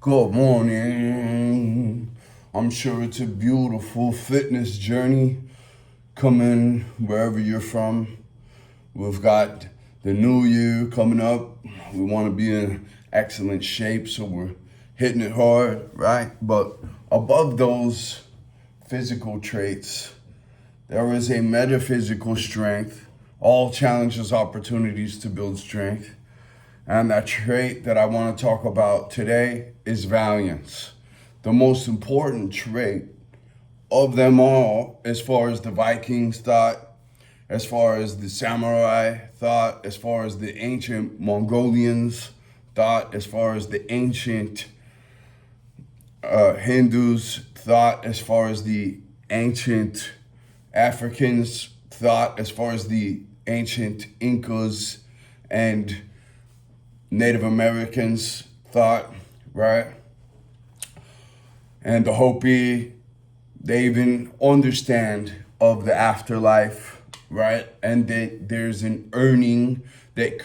Good morning. I'm sure it's a beautiful fitness journey coming wherever you're from. We've got the new year coming up. We want to be in excellent shape, so we're hitting it hard, right? But above those physical traits, there is a metaphysical strength. All challenges, opportunities to build strength. And that trait that I want to talk about today is valiance. The most important trait of them all, as far as the Vikings thought, as far as the samurai thought, as far as the ancient Mongolians thought, as far as the ancient Hindus thought, as far as the ancient Africans thought, as far as the ancient Incas and Native Americans thought, right? And the Hopi, they even understand of the afterlife, right? And that there's an earning that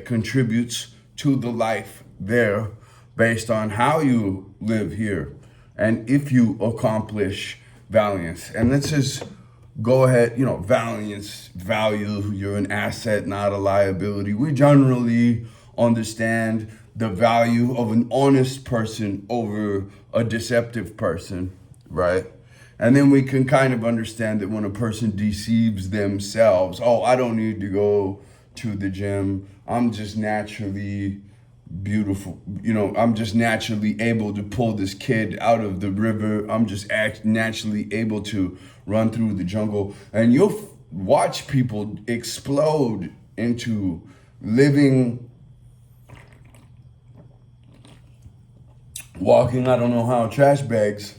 contributes to the life there based on how you live here and if you accomplish valiance. And let's just go ahead, valiance, value, you're an asset, not a liability. We generally understand the value of an honest person over a deceptive person, right? And then we can kind of understand that when a person deceives themselves, oh, I don't need to go to the gym. I'm just naturally beautiful. I'm just naturally able to pull this kid out of the river. I'm just naturally able to run through the jungle. And you'll watch people explode into living, walking, I don't know how, trash bags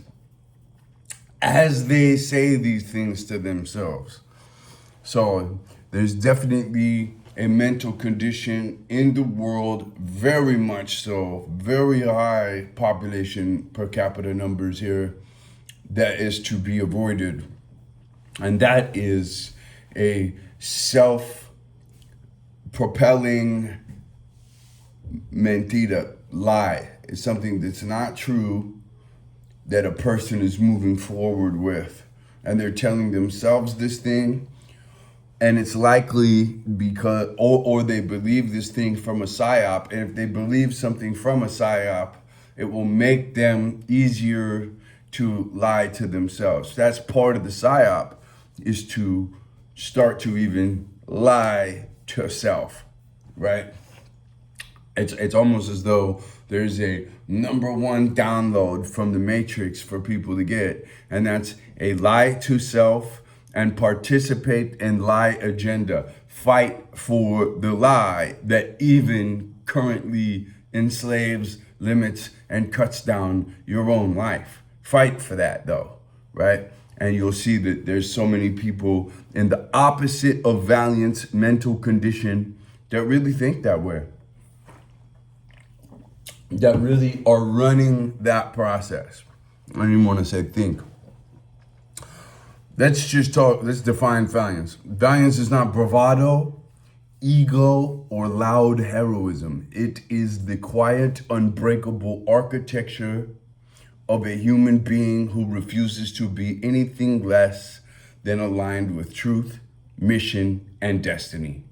as they say these things to themselves. So there's definitely a mental condition in the world, very much so, very high population per capita numbers here, that is to be avoided. And that is a self-propelling mentira, lie. It's something that's not true that a person is moving forward with. And they're telling themselves this thing, and it's likely because, or they believe this thing from a psyop. And if they believe something from a psyop, it will make them easier to lie to themselves. That's part of the psyop, is to start to even lie to self, right? It's almost as though there's a number one download from the Matrix for people to get, and that's a lie to self and participate in lie agenda. Fight for the lie that even currently enslaves, limits, and cuts down your own life. Fight for that though, right? And you'll see that there's so many people in the opposite of Valiant's mental condition that really think that way, that really are running that process. I don't even want to say think. Let's define valiance. Valiance is not bravado, ego, or loud heroism. It is the quiet, unbreakable architecture of a human being who refuses to be anything less than aligned with truth, mission, and destiny.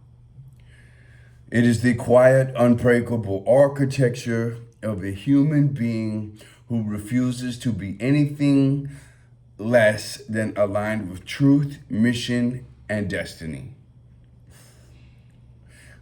It is the quiet, unbreakable architecture of a human being who refuses to be anything less than aligned with truth, mission, and destiny.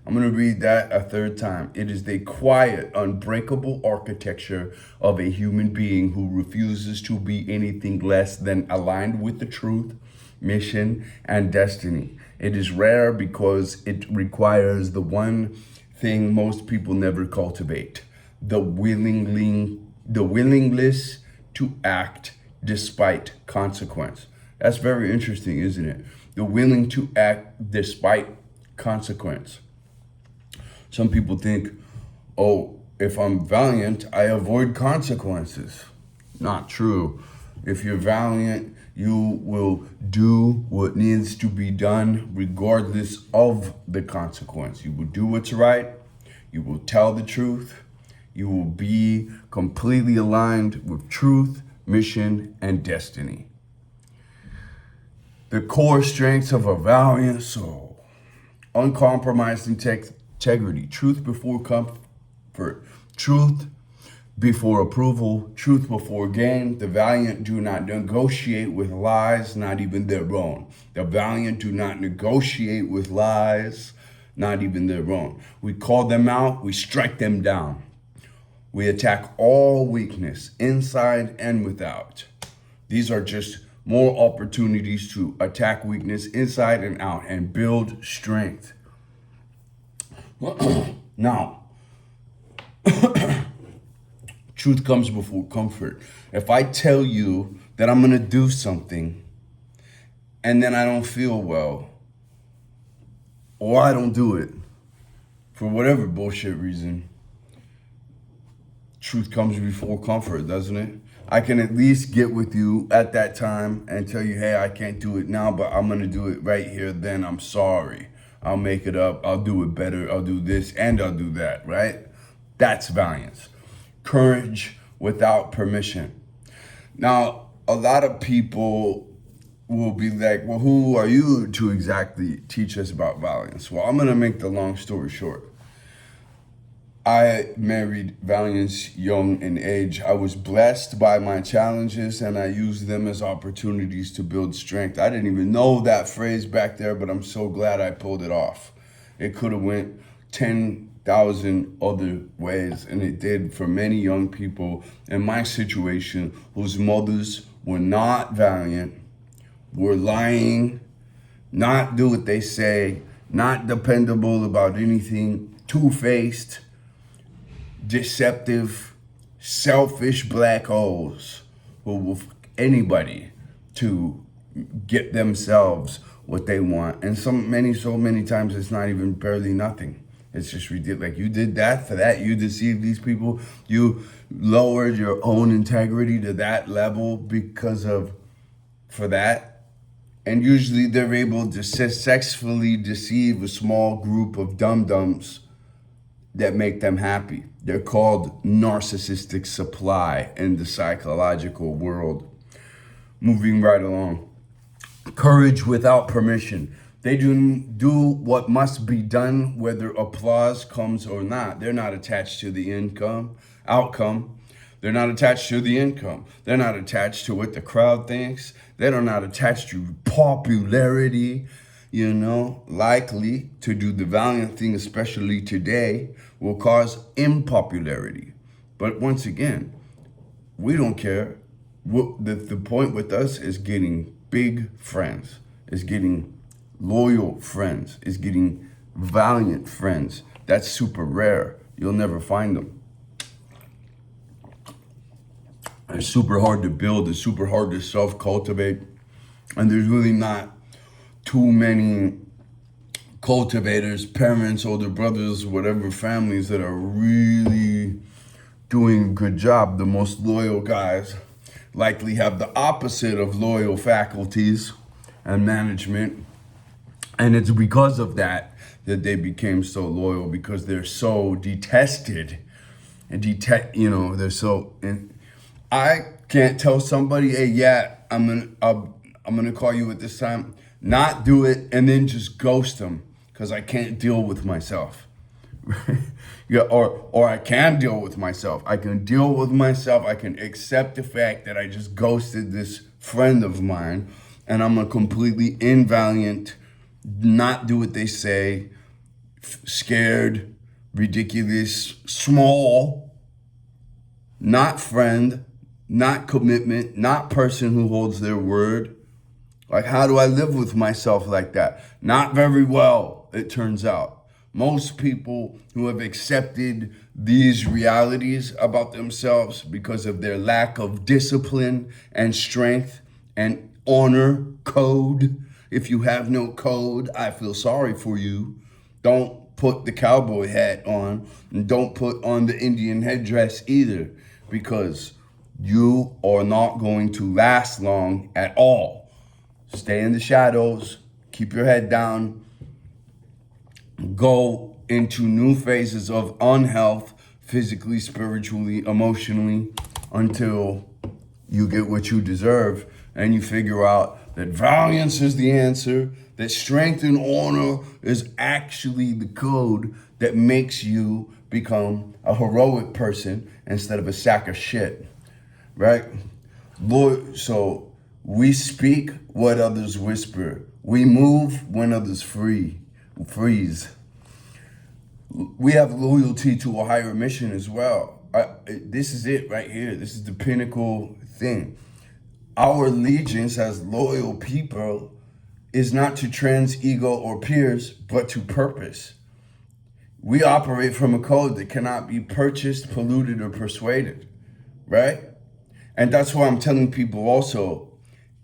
I'm going to read that a third time. It is the quiet, unbreakable architecture of a human being who refuses to be anything less than aligned with the truth, mission, and destiny. It is rare because it requires the one thing most people never cultivate: the willingness to act despite consequence. That's very interesting, isn't it? The willing to act despite consequence. Some people think, oh, if I'm valiant, I avoid consequences. Not true. If you're valiant, you will do what needs to be done regardless of the consequence. You will do what's right. You will tell the truth. You will be completely aligned with truth, mission, and destiny. The core strengths of a valiant soul: uncompromised integrity, truth before comfort, truth before approval, truth before gain. The valiant do not negotiate with lies, not even their own. The valiant do not negotiate with lies, not even their own. We call them out, we strike them down. We attack all weakness, inside and without. These are just more opportunities to attack weakness inside and out and build strength. Now, truth comes before comfort. If I tell you that I'm gonna do something and then I don't feel well, or I don't do it for whatever bullshit reason, truth comes before comfort, doesn't it? I can at least get with you at that time and tell you, hey, I can't do it now, but I'm gonna do it right here. Then I'm sorry. I'll make it up. I'll do it better. I'll do this and I'll do that, right? That's valiance. Courage without permission. Now, a lot of people will be like, well, who are you to exactly teach us about valiance? Well, I'm gonna make the long story short. I married Valiance young in age. I was blessed by my challenges and I used them as opportunities to build strength. I didn't even know that phrase back there, but I'm so glad I pulled it off. It could have went 10,000 other ways, and it did for many young people in my situation whose mothers were not valiant, were lying, not do what they say, not dependable about anything, two-faced, deceptive, selfish black holes who will anybody to get themselves what they want. And so many times it's not even barely nothing. It's just ridiculous. Like, you did that for that. You deceived these people. You lowered your own integrity to that level for that. And usually they're able to successfully deceive a small group of dum-dums that make them happy. They're called narcissistic supply in the psychological world. Moving right along. Courage without permission. They do what must be done, whether applause comes or not. They're not attached to the outcome. They're not attached to the income. They're not attached to what the crowd thinks. They're not attached to popularity. Likely to do the valiant thing, especially today, will cause impopularity. But once again, we don't care. The point with us is getting big friends, is getting loyal friends, is getting valiant friends. That's super rare. You'll never find them. It's super hard to build. It's super hard to self-cultivate. And there's really not too many cultivators, parents, older brothers, whatever families that are really doing a good job. The most loyal guys likely have the opposite of loyal faculties and management. And it's because of that they became so loyal, because they're so detested and they're so. And I can't tell somebody, hey, yeah, I'm gonna call you at this time, not do it, and then just ghost them because I can't deal with myself. Yeah, or I can deal with myself. I can deal with myself. I can accept the fact that I just ghosted this friend of mine, and I'm a completely invaliant, not do what they say, scared, ridiculous, small, not friend, not commitment, not person who holds their word. Like, how do I live with myself like that? Not very well, it turns out. Most people who have accepted these realities about themselves because of their lack of discipline and strength and honor code. If you have no code, I feel sorry for you. Don't put the cowboy hat on, and don't put on the Indian headdress either, because you are not going to last long at all. Stay in the shadows, keep your head down, go into new phases of unhealth, physically, spiritually, emotionally, until you get what you deserve and you figure out that valiance is the answer, that strength and honor is actually the code that makes you become a heroic person instead of a sack of shit, right? Lord, so we speak what others whisper. We move when others freeze. We have loyalty to a higher mission as well. This is it right here. This is the pinnacle thing. Our allegiance as loyal people is not to trends, ego, or peers, but to purpose. We operate from a code that cannot be purchased, polluted, or persuaded, right? And that's why I'm telling people also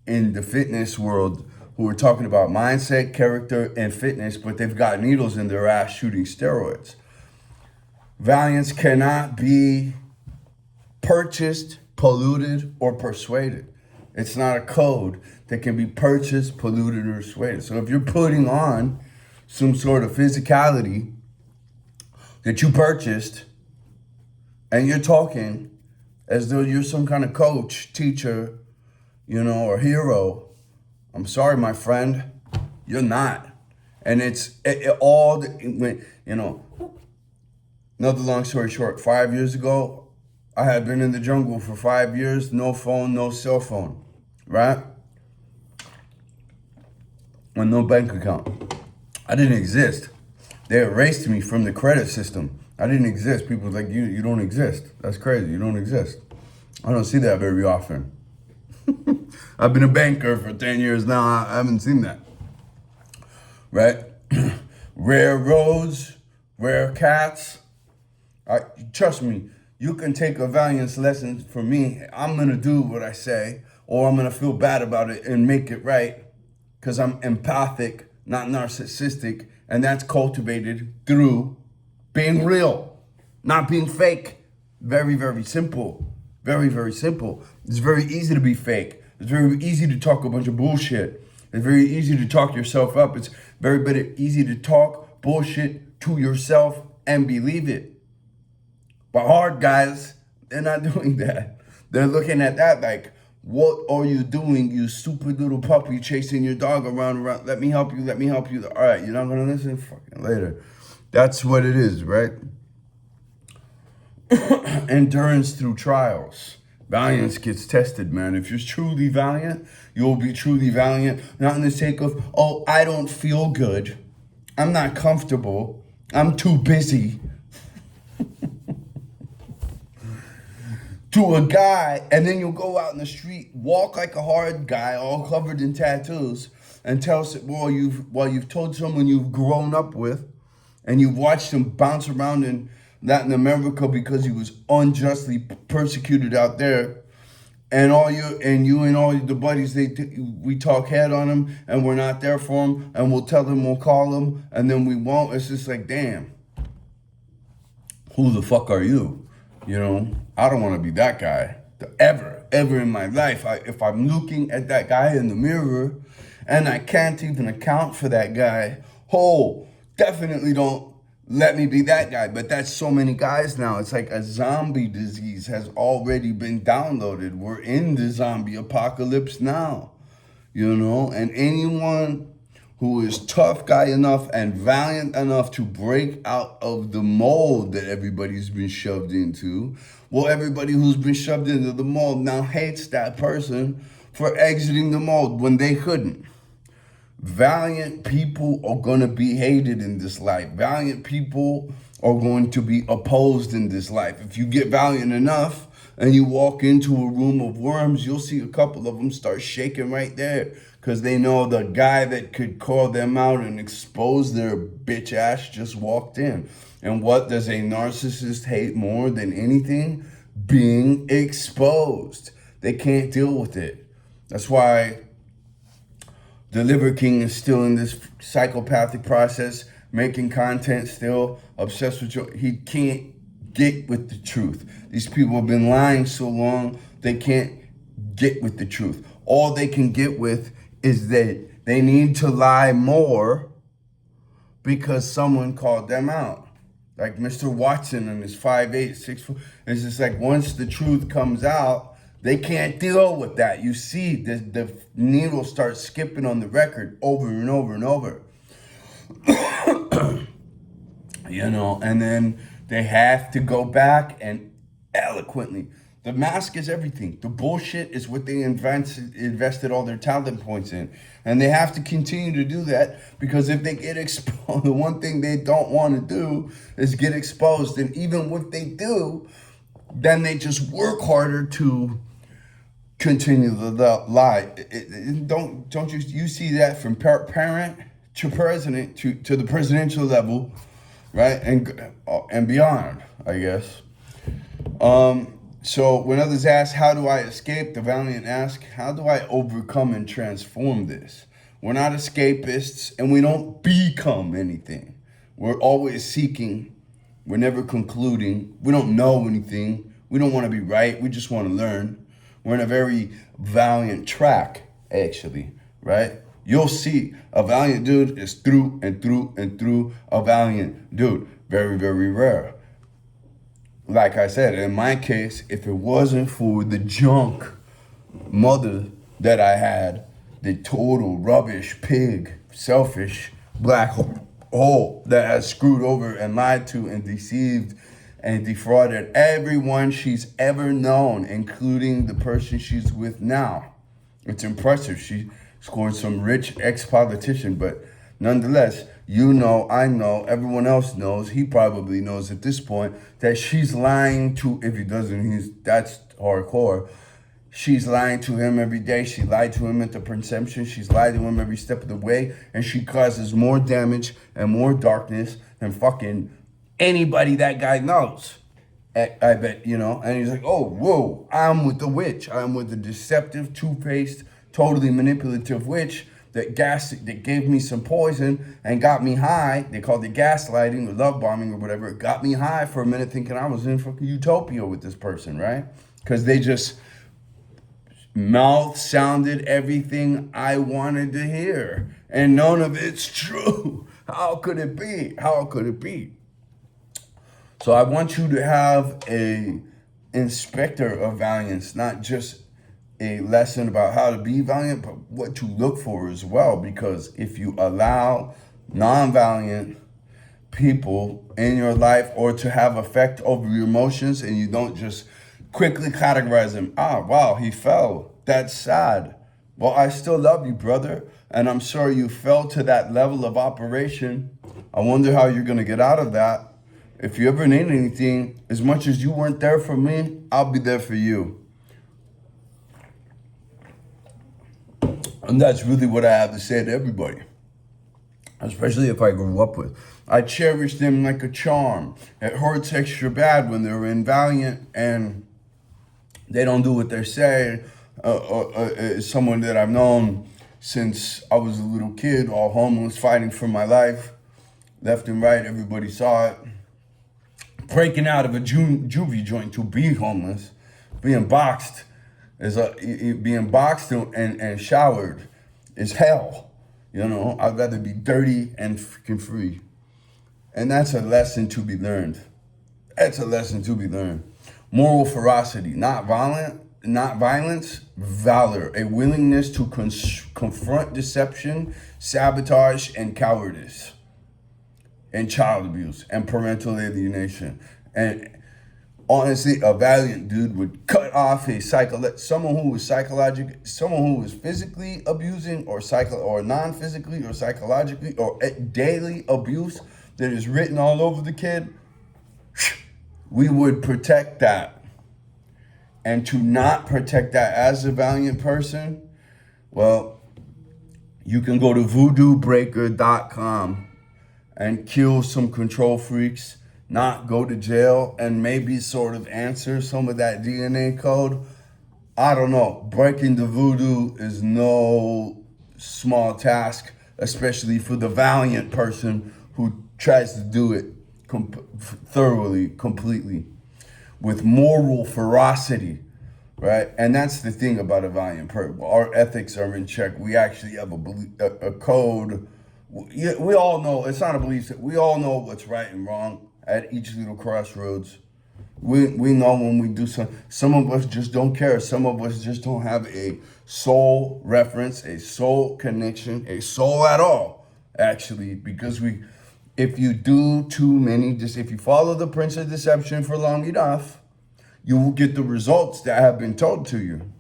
in the fitness world who are talking about mindset, character, and fitness, but they've got needles in their ass shooting steroids. Valiance cannot be purchased, polluted, or persuaded. It's not a code that can be purchased, polluted, or persuaded. So if you're putting on some sort of physicality that you purchased and you're talking as though you're some kind of coach, teacher, or hero, I'm sorry, my friend, you're not. And it's another long story short, 5 years ago, I had been in the jungle for 5 years, no phone, no cell phone, right? And no bank account. I didn't exist. They erased me from the credit system. I didn't exist. People were like, you don't exist. That's crazy, you don't exist. I don't see that very often. I've been a banker for 10 years now, I haven't seen that, right? Rare roads, rare cats. Trust me, you can take a Valiance lesson from me. I'm gonna do what I say, or I'm gonna feel bad about it and make it right, because I'm empathic, not narcissistic, and that's cultivated through being real, not being fake. Very, very simple. Very, very simple. It's very easy to be fake. It's very easy to talk a bunch of bullshit. It's very easy to talk yourself up. It's very easy to talk bullshit to yourself and believe it. But hard guys, they're not doing that. They're looking at that like, what are you doing, you stupid little puppy chasing your dog around. Let me help you. All right, you're not gonna listen? Fucking later. That's what it is, right? Endurance through trials. Valiance gets tested, man. If you're truly valiant, you'll be truly valiant. Not in the sake of, oh, I don't feel good. I'm not comfortable. I'm too busy. To a guy, and then you'll go out in the street, walk like a hard guy, all covered in tattoos, and tell us, while you've told someone you've grown up with, and you've watched him bounce around in Latin America because he was unjustly persecuted out there, and you and all the buddies, we talk head on him, and we're not there for him, and we'll tell him we'll call him, and then we won't. It's just like, damn, who the fuck are you? I don't want to be that guy ever in my life. If I'm looking at that guy in the mirror and I can't even account for that guy, definitely don't let me be that guy. But that's so many guys now. It's like a zombie disease has already been downloaded. We're in the zombie apocalypse now, and anyone who is tough guy enough and valiant enough to break out of the mold that everybody's been shoved into. Well, everybody who's been shoved into the mold now hates that person for exiting the mold when they couldn't. Valiant people are going to be hated in this life. Valiant people are going to be opposed in this life. If you get valiant enough and you walk into a room of worms, you'll see a couple of them start shaking right there, because they know the guy that could call them out and expose their bitch ass just walked in. And what does a narcissist hate more than anything? Being exposed. They can't deal with it. That's why the Liver King is still in this psychopathic process, making content still, obsessed with you. He can't get with the truth. These people have been lying so long, they can't get with the truth. All they can get with is that they need to lie more because someone called them out. like Mr. Watson and his 5'8", 6'4". It's just like once the truth comes out, they can't deal with that. You see the needle starts skipping on the record over and over and over. And then they have to go back and eloquently. The mask is everything. The bullshit is what they invested all their talent points in. And they have to continue to do that because if they get exposed, the one thing they don't want to do is get exposed. And even if they do, then they just work harder to continue the lie. Don't you see that from parent to president to the presidential level, right? And beyond, I guess. So when others ask, how do I escape? The Valiant ask, how do I overcome and transform this? We're not escapists and we don't become anything. We're always seeking. We're never concluding. We don't know anything. We don't want to be right. We just want to learn. We're in a very valiant track, actually, right? You'll see a valiant dude is through and through and through a valiant dude. Very, very rare. Like I said, in my case, if it wasn't for the junk mother that I had, the total rubbish, pig, selfish, black hole that has screwed over and lied to and deceived and defrauded everyone she's ever known, including the person she's with now. It's impressive. She scored some rich ex-politician, but nonetheless, I know, everyone else knows, he probably knows at this point, that she's lying to, if he doesn't, that's hardcore. She's lying to him every day. She lied to him at the conception. She's lied to him every step of the way. And she causes more damage and more darkness than fucking anybody that guy knows. I bet, and he's like, oh, whoa, I'm with the witch. I'm with the deceptive, two-faced, totally manipulative witch that gave me some poison and got me high. They called it gaslighting or love bombing or whatever. It got me high for a minute thinking I was in fucking utopia with this person, right? Because they just mouth sounded everything I wanted to hear. And none of it's true. How could it be? How could it be? So I want you to have a inspector of valiance, not just a lesson about how to be valiant, but what to look for as well. Because if you allow non-valiant people in your life or to have effect over your emotions and you don't just quickly categorize them, wow, he fell. That's sad. Well, I still love you, brother. And I'm sorry you fell to that level of operation. I wonder how you're going to get out of that. If you ever need anything, as much as you weren't there for me, I'll be there for you. And that's really what I have to say to everybody, especially if I grew up with. I cherish them like a charm. It hurts extra bad when they're invaliant and they don't do what they're saying. Someone that I've known since I was a little kid, all homeless, fighting for my life, left and right, everybody saw it. Breaking out of a juvie joint to be homeless, being boxed and showered is hell. I'd rather be dirty and freaking free. And that's a lesson to be learned. That's a lesson to be learned. Moral ferocity, not violence, valor, a willingness to confront deception, sabotage, and cowardice, and child abuse, and parental alienation. And honestly, a valiant dude would cut off someone who was physically abusing or non-physically or psychologically or daily abuse that is written all over the kid. We would protect that. And to not protect that as a valiant person, well, you can go to voodoobreaker.com and kill some control freaks, not go to jail, and maybe sort of answer some of that DNA code. I don't know. Breaking the voodoo is no small task, especially for the valiant person who tries to do it thoroughly, completely, with moral ferocity, right? And that's the thing about a valiant person. Our ethics are in check. We actually have a code. We all know, it's not a belief, we all know what's right and wrong. at each little crossroads. We know when we do some of us just don't care. Some of us just don't have a soul reference, a soul connection, a soul at all, actually, because if you do too many, just if you follow the Prince of Deception for long enough, you will get the results that have been told to you.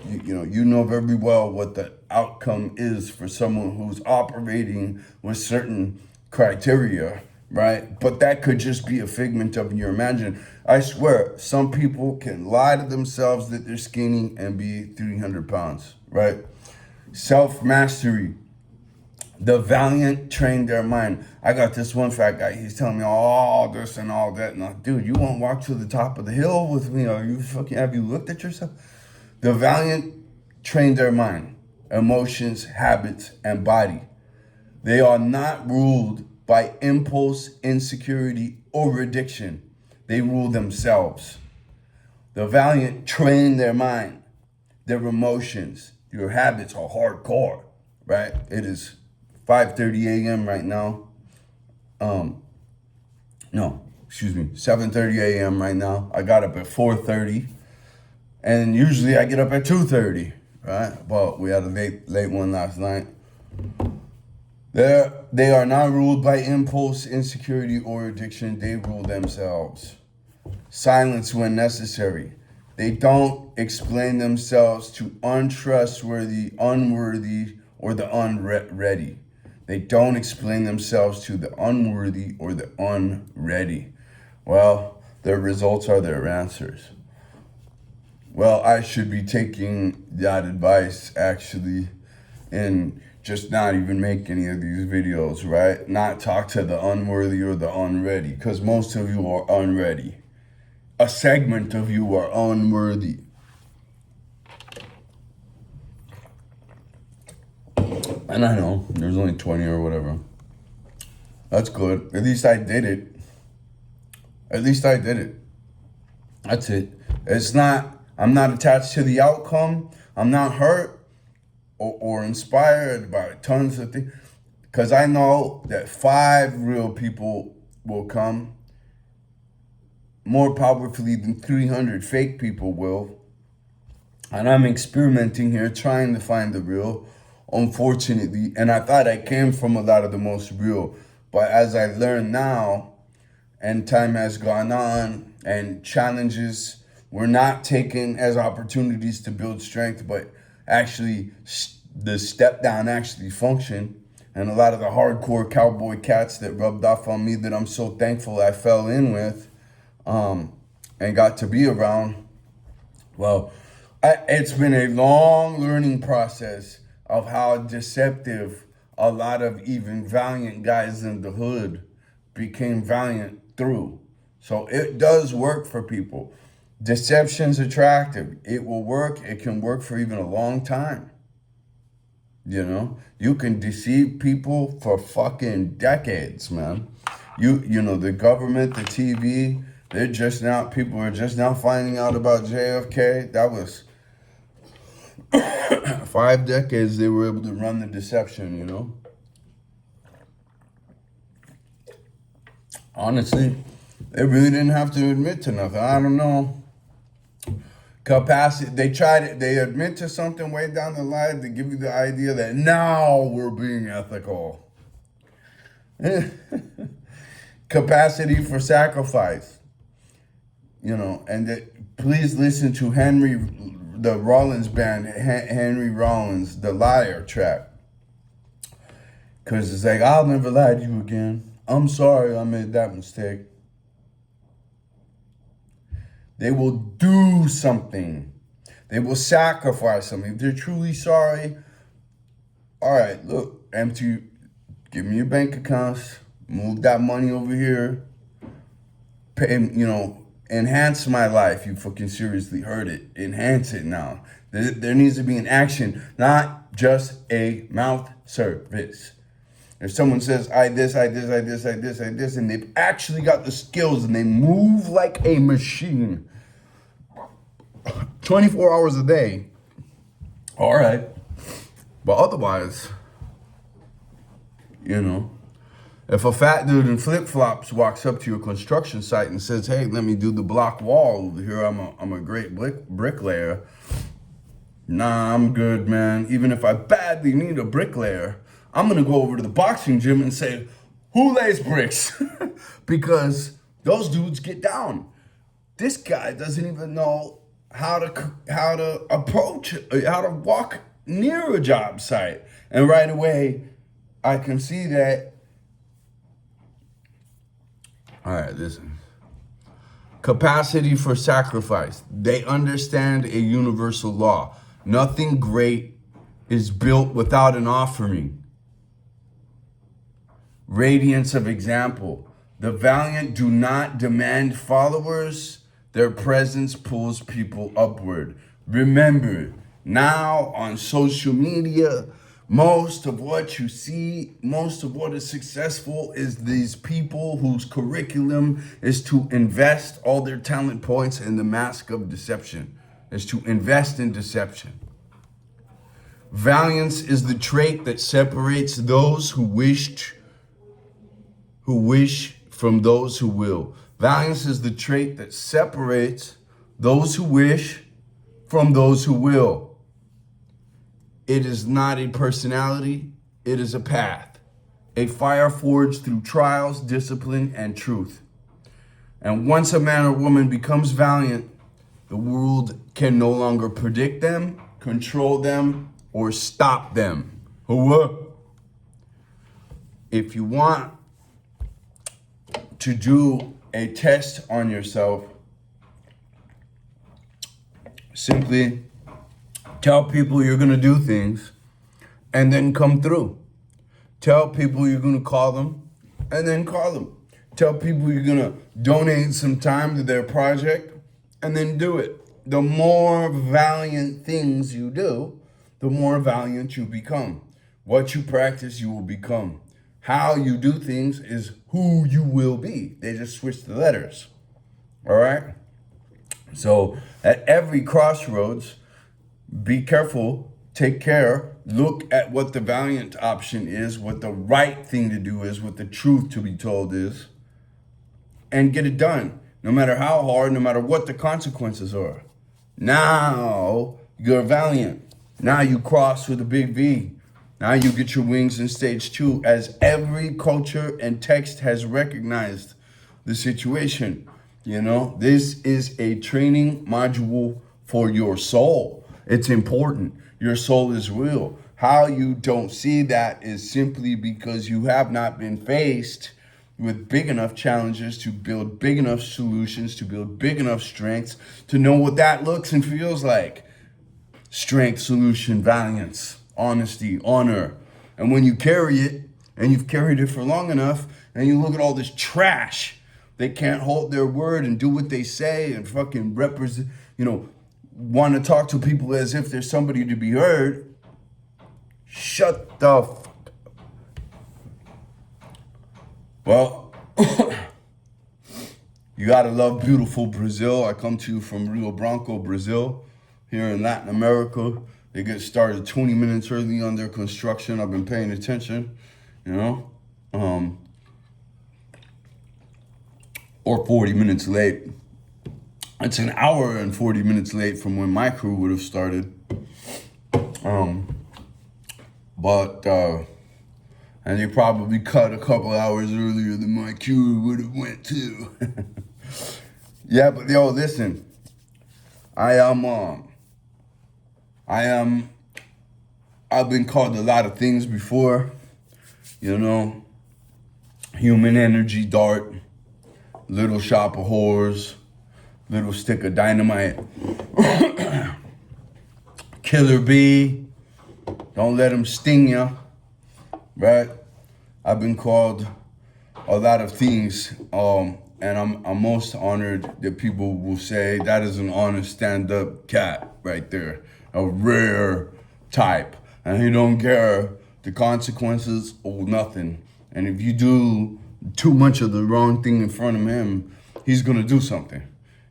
You know very well what the outcome is for someone who's operating with certain criteria, right? But that could just be a figment of your imagination. I swear, some people can lie to themselves that they're skinny and be 300 pounds, right? Self-mastery. The Valiant trained their mind. I got this one fat guy. He's telling me all this and all that. And I'm, dude, you won't walk to the top of the hill with me? Have you looked at yourself? The Valiant trained their mind, emotions, habits, and body. They are not ruled by impulse, insecurity, or addiction. They rule themselves. The Valiant train their mind, their emotions. Your habits are hardcore, right? It is 5:30 a.m. right now. 7:30 a.m. right now. I got up at 4:30. And usually I get up at 2:30, right? But we had a late one last night. They are not ruled by impulse, insecurity, or addiction. They rule themselves. Silence when necessary. They don't explain themselves to untrustworthy, unworthy, or the unready. They don't explain themselves to the unworthy or the unready. Well, their results are their answers. Well, I should be taking that advice, actually, and just not even make any of these videos, right? Not talk to the unworthy or the unready, because most of you are unready. A segment of you are unworthy. And I know, there's only 20 or whatever. That's good. At least I did it. That's it. I'm not attached to the outcome. I'm not hurt or inspired by tons of things. Because I know that 5 real people will come more powerfully than 300 fake people will. And I'm experimenting here, trying to find the real, unfortunately. And I thought I came from a lot of the most real. But as I learn now, and time has gone on, and challenges were not taken as opportunities to build strength, but actually the step down actually functioned. And a lot of the hardcore cowboy cats that rubbed off on me that I'm so thankful I fell in with and got to be around. Well, it's been a long learning process of how deceptive a lot of even valiant guys in the hood became valiant through. So it does work for people. Deception's attractive. It will work. It can work for even a long time. You know, you can deceive people for fucking decades, man. You know, the government, the TV, people are just now finding out about JFK. That was 5 decades they were able to run the deception, you know. Honestly, they really didn't have to admit to nothing. I don't know. Capacity, they tried it, they admit to something way down the line to give you the idea that now we're being ethical. Capacity for sacrifice. You know, and please listen to the Rollins band, Henry Rollins, The Liar track. Because it's like, I'll never lie to you again. I'm sorry I made that mistake. They will do something. They will sacrifice something. If they're truly sorry, all right, look, give me your bank accounts, move that money over here, pay, enhance my life. You fucking seriously heard it. Enhance it now. There needs to be an action, not just a mouth service. If someone says, I this, and they've actually got the skills and they move like a machine 24 hours a day, all right. But otherwise, If a fat dude in flip-flops walks up to your construction site and says, hey, let me do the block wall over here, I'm a great bricklayer. Nah, I'm good, man. Even if I badly need a bricklayer, I'm gonna go over to the boxing gym and say, who lays bricks? Because those dudes get down. This guy doesn't even know how to approach, how to walk near a job site. And right away, I can see that. All right, listen. Capacity for sacrifice. They understand a universal law. Nothing great is built without an offering. Radiance of example. The valiant do not demand followers. Their presence pulls people upward. Remember, now on social media, most of what you see, most of what is successful is these people whose curriculum is to invest all their talent points in the mask of deception, is to invest in deception. Valiance is the trait that separates those who wish from those who will. Valiance is the trait that separates those who wish from those who will. It is not a personality, it is a path. A fire forged through trials, discipline, and truth. And once a man or woman becomes valiant, the world can no longer predict them, control them, or stop them. If you want to do a test on yourself, simply tell people you're going to do things and then come through. Tell people you're going to call them and then call them. Tell people you're going to donate some time to their project and then do it. The more valiant things you do, the more valiant you become. What you practice, you will become. How you do things is who you will be. They just switch the letters. All right? So at every crossroads, be careful, take care, look at what the valiant option is, what the right thing to do is, what the truth to be told is, and get it done. No matter how hard, no matter what the consequences are. Now you're valiant. Now you cross with a big V. Now you get your wings in stage 2, as every culture and text has recognized the situation. You know, this is a training module for your soul. It's important. Your soul is real. How you don't see that is simply because you have not been faced with big enough challenges to build big enough solutions, to build big enough strengths, to know what that looks and feels like. Strength, solution, valiance, honesty, honor. And when you carry it, and you've carried it for long enough, and you look at all this trash, they can't hold their word and do what they say and fucking represent, want to talk to people as if there's somebody to be heard. Shut the fuck up. Well, you gotta love beautiful Brazil. I come to you from Rio Branco, Brazil, here in Latin America. They get started 20 minutes early on their construction. I've been paying attention, or 40 minutes late. It's an hour and 40 minutes late from when my crew would have started. And they probably cut a couple hours earlier than my crew would have went to. Yeah, but yo, listen. I've been called a lot of things before, human energy dart, little shop of horrors, little stick of dynamite, killer bee, don't let them sting you, right? I've been called a lot of things, and I'm most honored that people will say that is an honest stand-up cat right there, a rare type, and he don't care the consequences or nothing. And if you do too much of the wrong thing in front of him, he's gonna do something.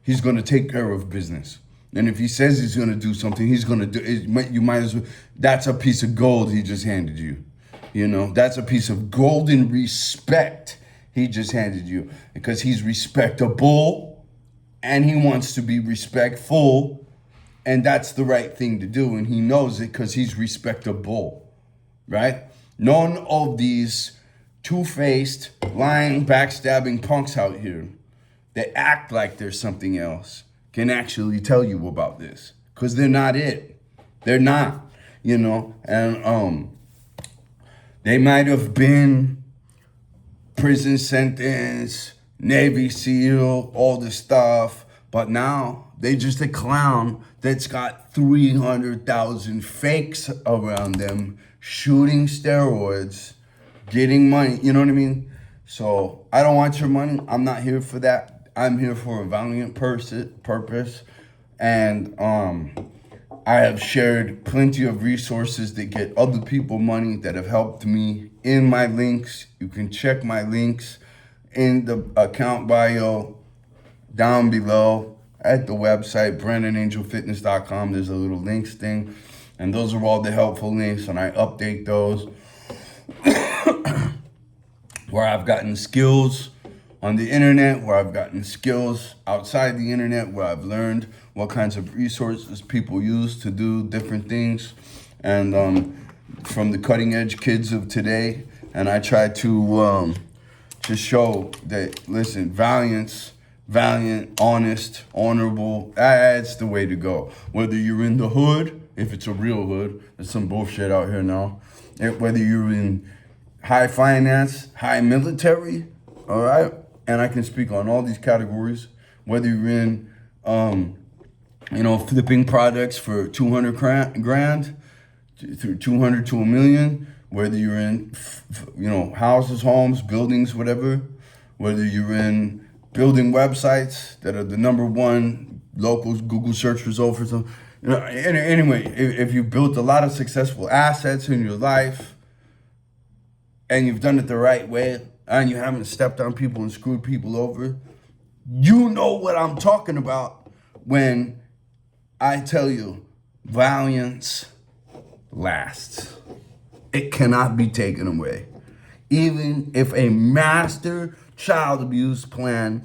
He's gonna take care of business. And if he says he's gonna do something, he's gonna do it. You might as well, that's a piece of gold he just handed you. You know, that's a piece of golden respect he just handed you, because he's respectable and he wants to be respectful, and that's the right thing to do, and he knows it because he's respectable, right? None of these two-faced, lying, backstabbing punks out here that act like there's something else can actually tell you about this, because they're not it. They're not, you know, and they might have been prison sentence, Navy SEAL, all this stuff, but now they just a clown that's got 300,000 fakes around them, shooting steroids, getting money, you know what I mean? So I don't want your money. I'm not here for that. I'm here for a valiant purpose. And I have shared plenty of resources that get other people money that have helped me in my links. You can check my links in the account bio down below at the website, BrandonAngelFitness.com. There's a little links thing, and those are all the helpful links, and I update those where I've gotten skills on the internet, where I've gotten skills outside the internet, where I've learned what kinds of resources people use to do different things, and from the cutting edge kids of today. And I try to show that, listen, valiant, honest, honorable, that's the way to go. Whether you're in the hood, if it's a real hood, there's some bullshit out here now. Whether you're in high finance, high military, all right? And I can speak on all these categories. Whether you're in, flipping products for 200 grand, through 200 to a million. Whether you're in, houses, homes, buildings, whatever. Whether you're in building websites that are the #1 local Google search result for some. Anyway, if you built a lot of successful assets in your life, and you've done it the right way, and you haven't stepped on people and screwed people over, you know what I'm talking about when I tell you Valiance lasts. It cannot be taken away. Even if a master child abuse plan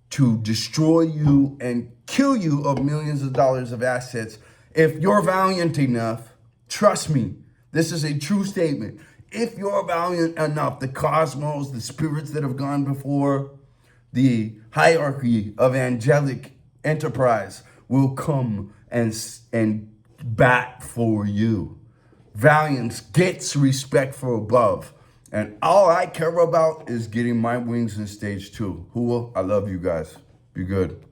to destroy you and kill you of millions of dollars of assets, if you're valiant enough, trust me, this is a true statement. If you're valiant enough, the cosmos, the spirits that have gone before, the hierarchy of angelic enterprise will come and bat for you. Valiance gets respect from above. And all I care about is getting my wings in stage 2. Hua, I love you guys. Be good.